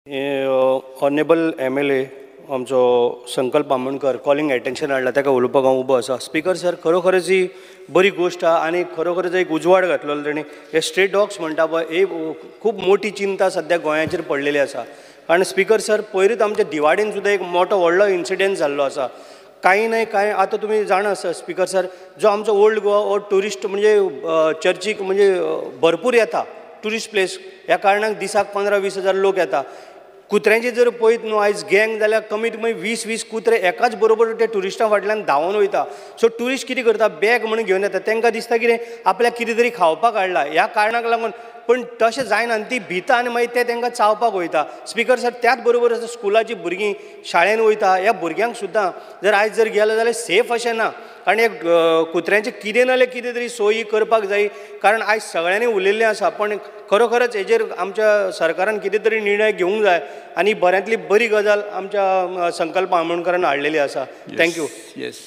Honourable MLA आमचो संकल्प Amonkar calling attention हाडला ताका उलोवपाक हांव उबो आसा. स्पीकर सर, खरोखरच ही बरी गोश्ट आहा आनी खरोखरच एक उजवाड घातलेलो तेणी. हे स्ट्रे डॉग्स म्हणटा पळय ही खूब मोठी चिंता सद्या गोंयाचेर पडलेली आसा. कारण स्पीकर सर, पयरूच आमच्या दिवाडेन सुद्दां एक मोठो व्हडलो इन्सिडेंट जाल्लो आसा. काही नाही काय आता तुम्ही जाणा आसा स्पीकर सर, जो आमचो ओल्ड गोवा हो ट्युरिस्ट म्हणजे चर्चीक म्हणजे भरपूर येता ट्युरिस्ट प्लेस. ह्या कारणाक दिसाक 15-20 हजार लोक येता. कुत्र्यांची जर पळयत न्हू आयज गँग जाल्यार कमीत कमी 20-20 कुत्रे एकाच बरोबर त्या ट्युरिस्टां फाटल्यान धांवून वयता. सो ट्युरिस्ट कितें करता, बॅग म्हणून घेवन येता. तांकां दिसता कितें आपल्याक कितें तरी खावपाक हाडला. ह्या कारणाक लागून पण तशें जायना आनी ती भिता आनी मागीर ते तांकां चावपाक वयता. स्पीकर सर, त्याच बरोबर स्कुलाची भुरगीं शाळेन वयता. ह्या भुरग्यांक सुद्दां जर आयज जर गेलो जाल्यार सेफ अशें ना. कारण एक कुत्र्यांचें कितें ना जाल्यार कितें तरी सोयी करपाक जाय. कारण आयज सगळ्यांनी उलयल्लें आसा, पण खरोखरच हेजेर आमच्या सरकारान कितें तरी निर्णय घेवंक जाय आनी बऱ्यांतली बरी गजाल आमच्या संकल्प आमोणकरान हाडलेली आसा. थँक्यू. येस.